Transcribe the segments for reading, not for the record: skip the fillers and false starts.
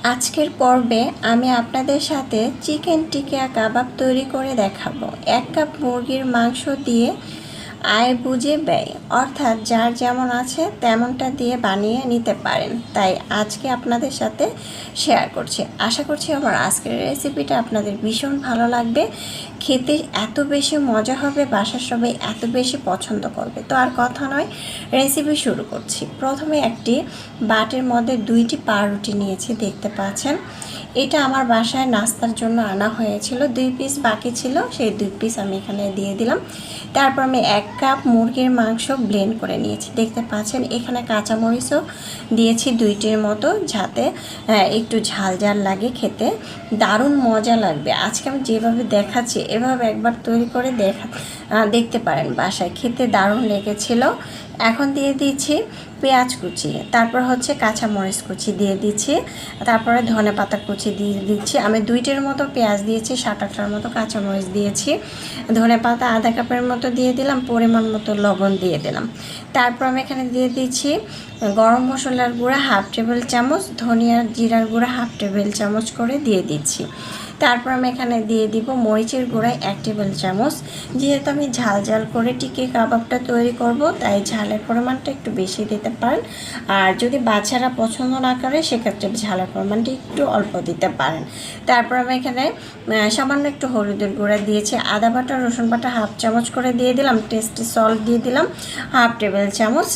আজকের পর্বে আমি আপনাদের সাথে চিকেন টিকিয়া কাবাব তৈরি করে দেখাবো। 1 কাপ মুরগির মাংস দিয়ে আয় বুঝে ব্যয়, অর্থাৎ যার যেমন আছে তেমনটা দিয়ে বানিয়ে নিতে পারেন। তাই আজকে আপনাদের সাথে শেয়ার করছি। আশা করছি আমার আজকের রেসিপিটা আপনাদের ভীষণ ভালো লাগবে, খেতে এত বেশি মজা হবে, বাসার সবাই এত বেশি পছন্দ করবে। তো আর কথা নয়, রেসিপি শুরু করছি। প্রথমে একটি বাটির মধ্যে 2টি পাউরুটি নিয়েছি, দেখতে পাচ্ছেন। এটা আমার বাসায় নাস্তার জন্য আনা হয়েছিল, 2 পিস বাকি ছিল, সেই 2 পিস আমি এখানে দিয়ে দিলাম। তারপর আমি 1 কাপ মুরগির মাংস ব্লেন্ড করে নিয়েছি, দেখতে পাচ্ছেন। এখানে কাঁচামরিচও দিয়েছি 2টির মতো, যাতে একটু ঝাল ঝাল লাগে, খেতে দারুণ মজা লাগবে। আজকে আমি যেভাবে দেখাচ্ছি এভাবে একবার তৈরি করে দেখতে পারেন বাসায়, খেতে দারুণ লেগেছিল। এখন দিয়ে দিচ্ছি পেঁয়াজ কুচি, তারপর হচ্ছে কাঁচামরিচ কুচি দিয়ে দিচ্ছি, তারপরে ধনেপাতা কুচি দিয়ে দিচ্ছি। আমি 2টির মতো পেঁয়াজ দিয়েছি, 7-8টার মতো কাঁচামরিচ দিয়েছি, ধনেপাতা আধা কাপের মতো দিয়ে দিলাম, পরিমাণ মতো লবণ দিয়ে দিলাম। তারপর আমি এখানে দিয়ে দিচ্ছি গরম মশলার গুঁড়া 1/2 টেবিল চামচ, ধনিয়ার জিরার গুঁড়া 1/2 টেবিল চামচ করে দিয়ে দিচ্ছি। তারপর আমি এখানে দিয়ে দিব মরিচের গুঁড়ায় 1 টেবিল চামচ। যেহেতু আমি ঝাল ঝাল করে টিকি কাবাবটা তৈরি করব, তাই ঝালের পরিমাণটা একটু বেশি দিতে পারেন। আর যদি বাচ্চারা পছন্দ না করে সেক্ষেত্রে ঝালের পরিমাণটা একটু অল্প দিতে পারেন। তারপর আমি এখানে সামান্য একটু হলুদের গুঁড়া দিয়েছি, আদা বাটা রসুন বাটা 1/2 চামচ করে দিয়ে দিলাম, টেস্টি সল্ট দিয়ে দিলাম 1/2 টেবিল চামচ।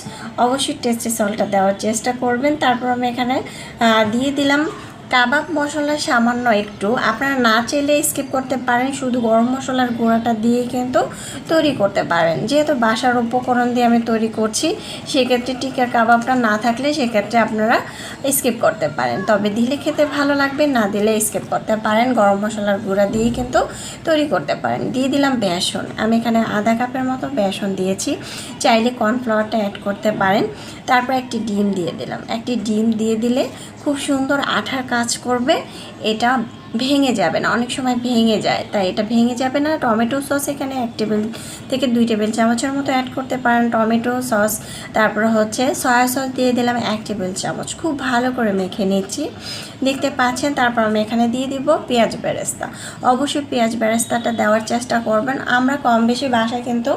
অবশ্যই টেস্টি সল্টটা দেওয়ার চেষ্টা করবেন। তারপর আমি এখানে দিয়ে দিলাম কাবাব মশলা সামান্য একটু, আপনারা না চাইলে স্কিপ করতে পারেন, শুধু গরম মশলার গুঁড়াটা দিয়ে কিন্তু তৈরি করতে পারেন। যেহেতু বাসার উপকরণ দিয়ে আমি তৈরি করছি, সেক্ষেত্রে টিকিয়ার কাবাবটা না থাকলে সেক্ষেত্রে আপনারা স্কিপ করতে পারেন, তবে দিলে খেতে ভালো লাগবে, না দিলে স্কিপ করতে পারেন। গরম মশলার গুঁড়া দিয়েই কিন্তু তৈরি করতে পারেন। দিয়ে দিলাম বেসন, আমি এখানে আধা কাপের মতো বেসন দিয়েছি, চাইলে কর্নফ্লাওয়ারটা অ্যাড করতে পারেন। তারপর একটি ডিম দিয়ে দিলাম, একটি ডিম দিয়ে দিলে খুব সুন্দর আঠার কাজ করবে, এটা ভেঙে যাবে না, অনেক সময় ভেঙে যায়, তাই এটা ভেঙে যাবে না। টমেটো সস এখানে 1 টেবিল থেকে 2 টেবিল চামচের মতো অ্যাড করতে পারেন, টমেটো সস। তারপর হচ্ছে সয়া সস দিয়ে দিলাম 1 টেবিল চামচ, খুব ভালো করে মেখে নিচ্ছি, দেখতে পাচ্ছেন। তারপর আমি এখানে দিয়ে দিব পেঁয়াজ বেরেস্তা। অবশ্যই পেঁয়াজ বেরেস্তাটা দেওয়ার চেষ্টা করবেন। আমরা কম বেশি বাসায় কিন্তু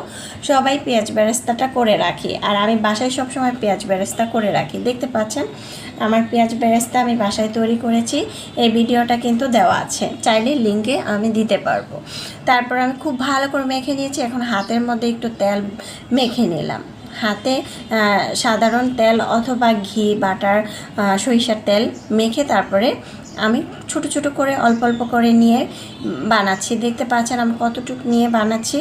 সবাই পেঁয়াজ বেরেস্তাটা করে রাখি, আর আমি বাসায় সবসময় পেঁয়াজ বেরেস্তা করে রাখি। দেখতে পাচ্ছেন আমার পেঁয়াজ বেরেস্তা আমি বাসায় তৈরি করেছি, এই ভিডিওটা কিন্তু দেওয়া আছে, চাইলে লিঙ্কে আমি দিতে পারবো। তারপর আমি খুব ভালো করে মেখে নিয়েছি। এখন হাতের মধ্যে একটু তেল মেখে নিলাম, হাতে সাধারণ তেল অথবা ঘি, বাটার, সরিষার তেল মেখে তারপরে আমি ছোট ছোট করে অল্প অল্প করে নিয়ে বানাচ্ছি। দেখতে পাচ্ছেন আমি কতটুকু নিয়ে বানাচ্ছি।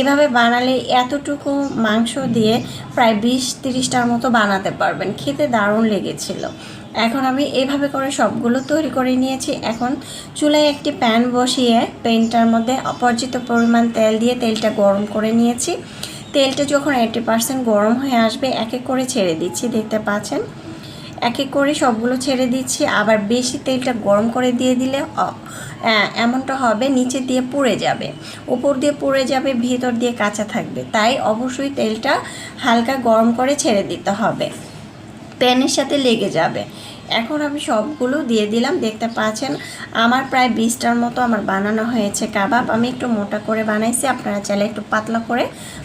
এভাবে বানালে এতটুকু মাংস দিয়ে প্রায় 20-30টার মতো বানাতে পারবেন, খেতে দারুণ লেগেছিল। এখন আমি এভাবে করে সবগুলো তৈরি করে নিয়েছি। এখন চুলায় একটি প্যান বসিয়ে প্যানটার মধ্যে অপর্যাপ্ত পরিমাণ তেল দিয়ে তেলটা গরম করে নিয়েছি। তেলটা যখন 80% গরম হয়ে আসবে এক এক করে ছেড়ে দিচ্ছি, দেখতে পাচ্ছেন এক এক করে সবগুলো ছেড়ে দিচ্ছি। আবার বেশি তেলটা গরম করে দিয়ে দিলে এমনটা হবে নিচে দিয়ে পুড়ে যাবে, উপর দিয়ে পুড়ে যাবে, ভিতর দিয়ে কাঁচা থাকবে। তাই অবশ্যই তেলটা হালকা গরম করে ছেড়ে দিতে হবে, প্যানের সাথে লেগে যাবে। এখন আমি সবগুলো দিয়ে দিলাম, দেখতে পাচ্ছেন আমার প্রায় 20টার মতো আমার বানানো হয়েছে কাবাব। আমি একটু মোটা করে বানাইছি, আপনারা চাইলে একটু পাতলা করে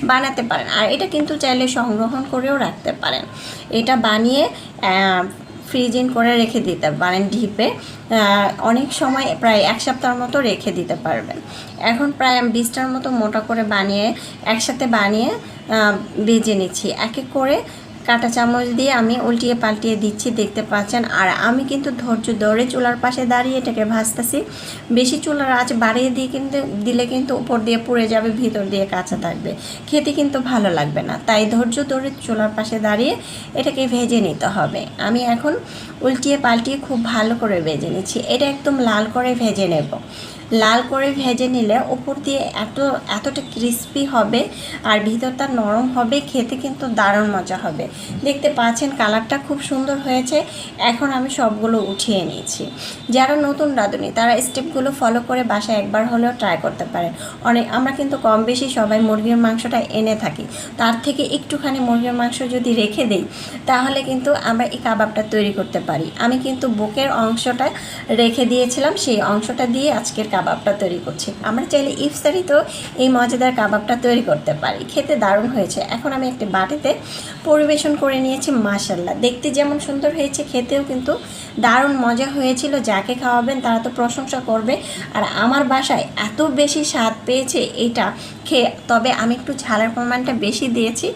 বানাতে পারেন, আর এটা কিন্তু চাইলে সংরক্ষণ করেও রাখতে পারেন। এটা বানিয়ে ফ্রিজিং করে রেখে দিতে পারেন ডিপে, অনেক সময় প্রায় 1 সপ্তাহের মতো রেখে দিতে পারবেন। এখন প্রায় আমি 20টার মতো মোটা করে বানিয়ে একসাথে বানিয়ে ভেজে নিচ্ছি। এক এক করে কাঁটা চামচ দিয়ে আমি উল্টিয়ে পাল্টিয়ে দিচ্ছি, দেখতে পাচ্ছেন। আর আমি কিন্তু ধৈর্য ধরে চুলার পাশে দাঁড়িয়ে এটাকে ভাজতেছি। বেশি চুলার আঁচ বাড়িয়ে দিয়ে দিলে কিন্তু উপর দিয়ে পুড়ে যাবে, ভিতর দিয়ে কাঁচা থাকবে, খেতে কিন্তু ভালো লাগবে না। তাই ধৈর্য ধরে চুলার পাশে দাঁড়িয়ে এটাকে ভেজে নিতে হবে। আমি এখন উল্টিয়ে পাল্টিয়ে খুব ভালো করে ভেজে নিচ্ছি। এটা একদম লাল করে ভেজে নেব। লাল করে ভেজে নিলে উপর দিয়ে এতটা ক্রিস্পি হবে আর ভিতরটা নরম হবে, খেতে কিন্তু দারুণ মজা হবে। দেখতে পাচ্ছেন কালারটা খুব সুন্দর হয়েছে। এখন আমি সবগুলো উঠিয়ে নিয়েছি। যারা নতুন রাঁধুনি তারা স্টেপগুলো ফলো করে বাসায় একবার হলেও ট্রাই করতে পারেন। আমরা কিন্তু কম বেশি সবাই মুরগির মাংসটা এনে থাকি, তার থেকে একটুখানি মুরগির মাংস যদি রেখে দেই তাহলে কিন্তু আমরা এই কাবাবটা তৈরি করতে পারি। আমি কিন্তু বুকের অংশটা রেখে দিয়েছিলাম, সেই অংশটা দিয়ে আজকের কাবাবটা তৈরি করছি। আমরা চাইলে ইফতারিতেও এই মজাদার কাবাবটা তৈরি করতে পারি। খেতে দারুণ হয়েছে। এখন আমি একটি বাটিতে পরিবেশন করে নিয়েছি। মাশাআল্লাহ, দেখতে যেমন সুন্দর হয়েছে খেতেও কিন্তু দারুণ মজা হয়েছিল। যাকে খাওয়াবেন তারা তো প্রশংসা করবে। আর আমার বাসায় এত বেশি স্বাদ পেয়েছে এটা খেয়ে, তবে আমি একটু ঝালের পরিমাণটা বেশি দিয়েছি,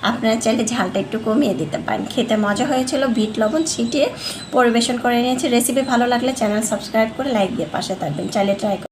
আপনারা চাইলে ঝালটা একটু কমিয়ে দিতে পারেন। খেতে মজা হয়েছিল। বিট লবণ ছিটিয়ে পরিবেশন করে নিয়েছি। রেসিপি ভালো লাগলে চ্যানেল সাবস্ক্রাইব করে লাইক দিয়ে পাশে থাকবেন। চাইলে ট্রাই